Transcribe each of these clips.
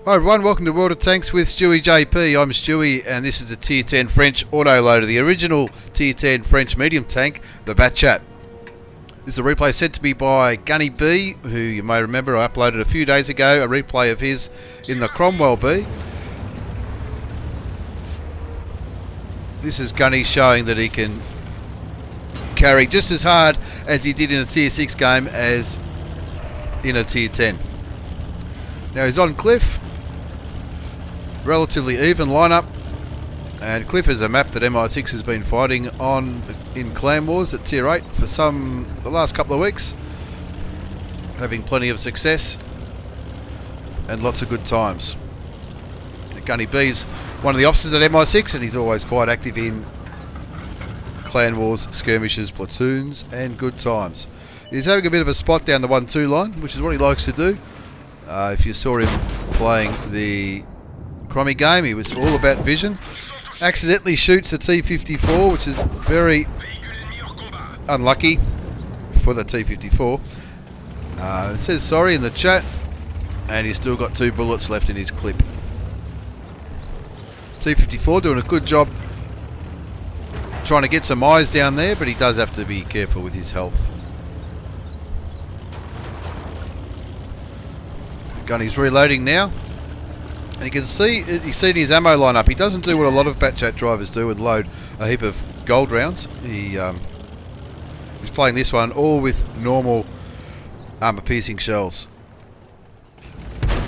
Hi everyone, welcome to World of Tanks with stewiejp. I'm Stewie and this is the Tier 10 French autoloader, the original Tier 10 French medium tank, the Batchat. This is a replay sent to me by GunnyB, who you may remember I uploaded a few days ago, a replay of his in the Cromwell B. This is Gunny showing that he can carry just as hard as he did in a Tier 6 game as in a Tier 10. Now he's on Cliff. Relatively even lineup, and Cliff is a map that MI6 has been fighting on in Clan Wars at Tier 8 for the last couple of weeks, having plenty of success and lots of good times. GunnyB's one of the officers at MI6 and he's always quite active in Clan Wars, skirmishes, platoons and good times. He's having a bit of a spot down the 1-2 line, which is what he likes to do. If you saw him playing the Crommy game, he was all about vision. Accidentally shoots a T-54, which is very unlucky for the T-54. It says sorry in the chat, and he's still got 2 bullets left in his clip. T-54 doing a good job trying to get some eyes down there, but he does have to be careful with his health. Gunny's reloading now. And you can see in his ammo lineup, he doesn't do what a lot of Batchat drivers do and load a heap of gold rounds. He's playing this one all with normal armor-piercing shells,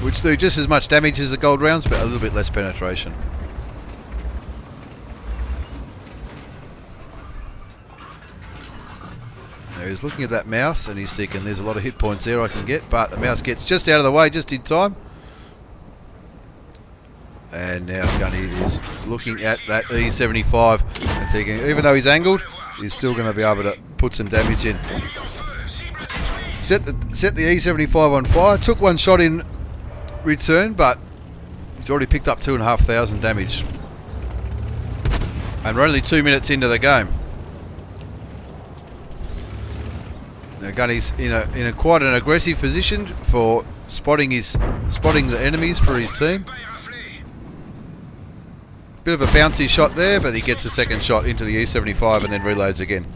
which do just as much damage as the gold rounds, but a little bit less penetration. Now he's looking at that mouse and he's thinking there's a lot of hit points there I can get, but the mouse gets just out of the way just in time. And now Gunny is looking at that E75 and thinking, even though he's angled, he's still going to be able to put some damage in. Set the E75 on fire. Took one shot in return, but he's already picked up 2,500 damage. And we're only 2 minutes into the game. Now Gunny's in a quite an aggressive position for spotting the enemies for his team. Bit of a bouncy shot there, but he gets a second shot into the E75 and then reloads again.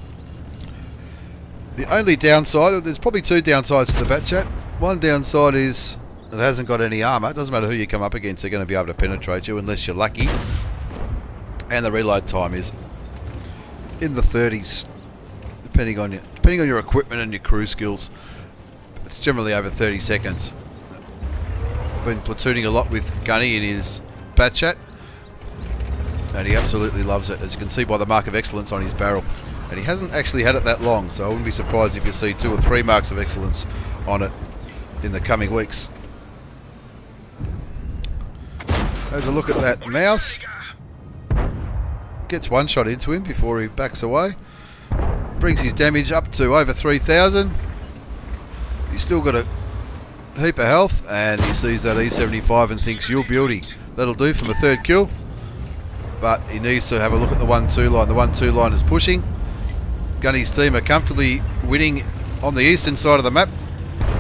The only downside, there's probably 2 downsides to the Batchat. One downside is it hasn't got any armour. It doesn't matter who you come up against, they're going to be able to penetrate you unless you're lucky. And the reload time is in the 30s, depending on your equipment and your crew skills. It's generally over 30 seconds. I've been platooning a lot with Gunny in his Batchat, and he absolutely loves it, as you can see by the mark of excellence on his barrel. And he hasn't actually had it that long, so I wouldn't be surprised if you see 2 or 3 marks of excellence on it in the coming weeks. There's a look at that mouse. Gets one shot into him before he backs away. Brings his damage up to over 3,000. He's still got a heap of health, and he sees that E75 and thinks, "You're beauty. That'll do for my 3rd kill." But he needs to have a look at the 1-2 line. The 1-2 line is pushing. Gunny's team are comfortably winning on the eastern side of the map,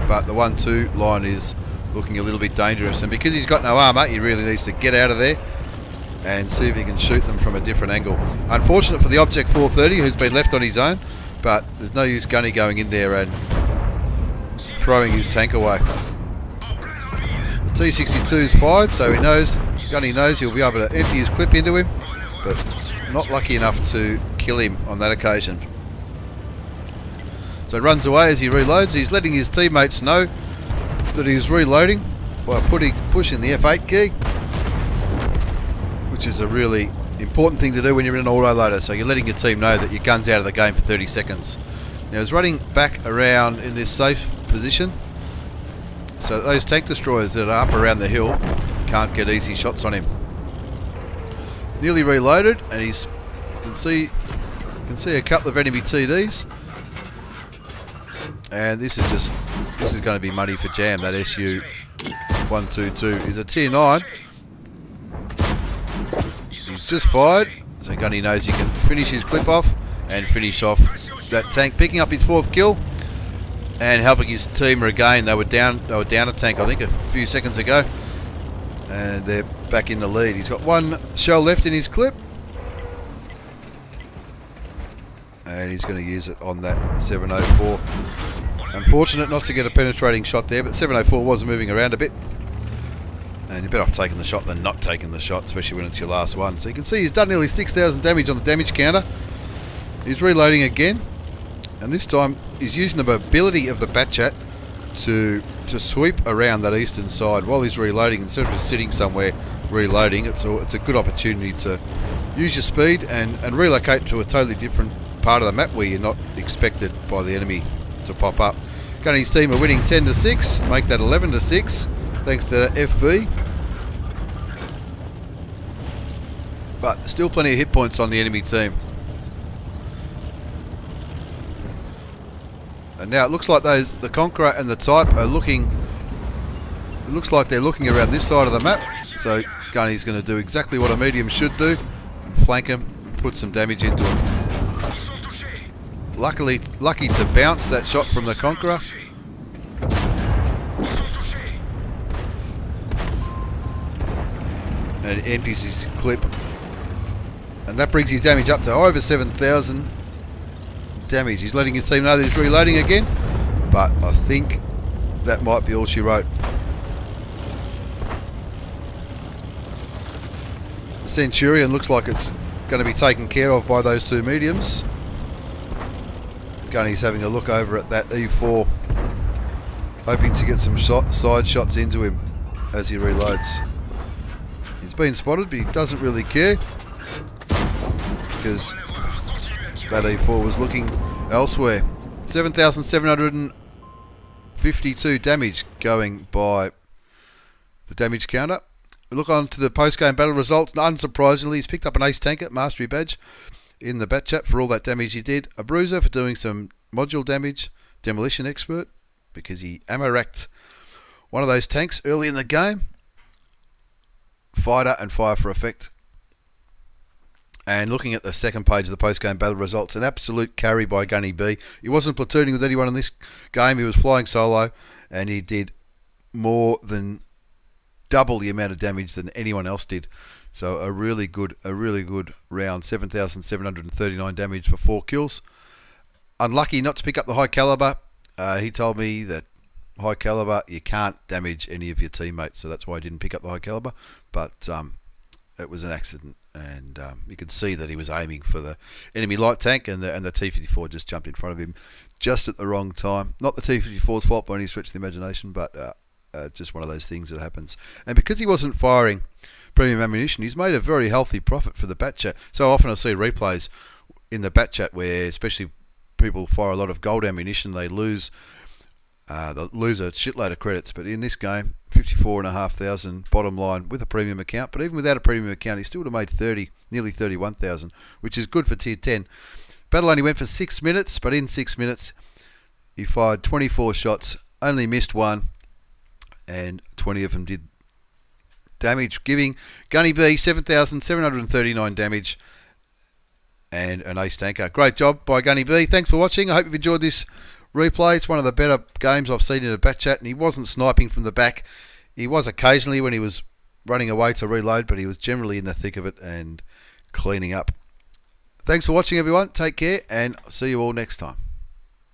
but the 1-2 line is looking a little bit dangerous. And because he's got no armour, he really needs to get out of there and see if he can shoot them from a different angle. Unfortunate for the Object 430, who's been left on his own, but there's no use Gunny going in there and throwing his tank away. The T62's fired, so Gunny knows he'll be able to empty his clip into him, but not lucky enough to kill him on that occasion. So he runs away as he reloads. He's letting his teammates know that he's reloading by pushing the F8 key, which is a really important thing to do when you're in an autoloader. So you're letting your team know that your gun's out of the game for 30 seconds. Now he's running back around in this safe position, so those tank destroyers that are up around the hill can't get easy shots on him. Nearly reloaded, and you can see a couple of enemy TDs, and this is going to be money for Jam. That SU 122 is a Tier 9. He's just fired, so Gunny knows he can finish his clip off and finish off that tank, picking up his 4th kill and helping his team regain. They were down a tank, I think, a few seconds ago. and they're back in the lead. He's got one shell left in his clip, and he's going to use it on that 704. Unfortunate not to get a penetrating shot there, but 704 was moving around a bit, and you're better off taking the shot than not taking the shot, especially when it's your last one. So you can see he's done nearly 6,000 damage on the damage counter. He's reloading again, and this time he's using the mobility of the Batchat to sweep around that eastern side while he's reloading, instead of just sitting somewhere reloading. It's a good opportunity to use your speed and relocate to a totally different part of the map where you're not expected by the enemy to pop up. Gunny's team are winning 10-6, make that 11-6 thanks to that FV. But still plenty of hit points on the enemy team. And now it looks like the Conqueror and the Type are looking. It looks like they're looking around this side of the map. So Gunny's going to do exactly what a medium should do, and flank him and put some damage into him. Lucky to bounce that shot from the Conqueror. And empties his clip, and that brings his damage up to over 7,000 damage. He's letting his team know that he's reloading again, but I think that might be all she wrote. The Centurion looks like it's going to be taken care of by those two mediums. Gunny's having a look over at that E4, hoping to get some side shots into him as he reloads. He's been spotted, but he doesn't really care, because that E4 was looking elsewhere. 7,752 damage going by the damage counter. We look on to the post-game battle results. Unsurprisingly, he's picked up an ace tanker mastery badge in the Batchat for all that damage he did. A bruiser for doing some module damage. Demolition expert because he ammo racked one of those tanks early in the game. Fighter and fire for effect. And looking at the second page of the post-game battle results, an absolute carry by GunnyB. He wasn't platooning with anyone in this game. He was flying solo, and he did more than double the amount of damage than anyone else did. So a really good round. 7,739 damage for 4 kills. Unlucky not to pick up the high caliber. He told me that high caliber, you can't damage any of your teammates, so that's why I didn't pick up the high caliber. But it was an accident, and you could see that he was aiming for the enemy light tank, and the T-54 just jumped in front of him just at the wrong time. Not the T-54's fault by any stretch of the imagination, but just one of those things that happens. And because he wasn't firing premium ammunition, he's made a very healthy profit for the Batchat. So often I see replays in the Batchat where, especially people fire a lot of gold ammunition, they lose a shitload of credits. But in this game, 54,500 bottom line with a premium account. But even without a premium account, he still would have made nearly 31,000, which is good for tier 10. Battle only went for 6 minutes, but in 6 minutes he fired 24 shots, only missed one, and 20 of them did damage, giving GunnyB 7,739 damage and an ace tanker. Great job by GunnyB. Thanks for watching. I hope you've enjoyed this replay. It's one of the better games I've seen in a Batchat, and he wasn't sniping from the back. He was occasionally when he was running away to reload, but he was generally in the thick of it and cleaning up. Thanks for watching, everyone. Take care, and see you all next time.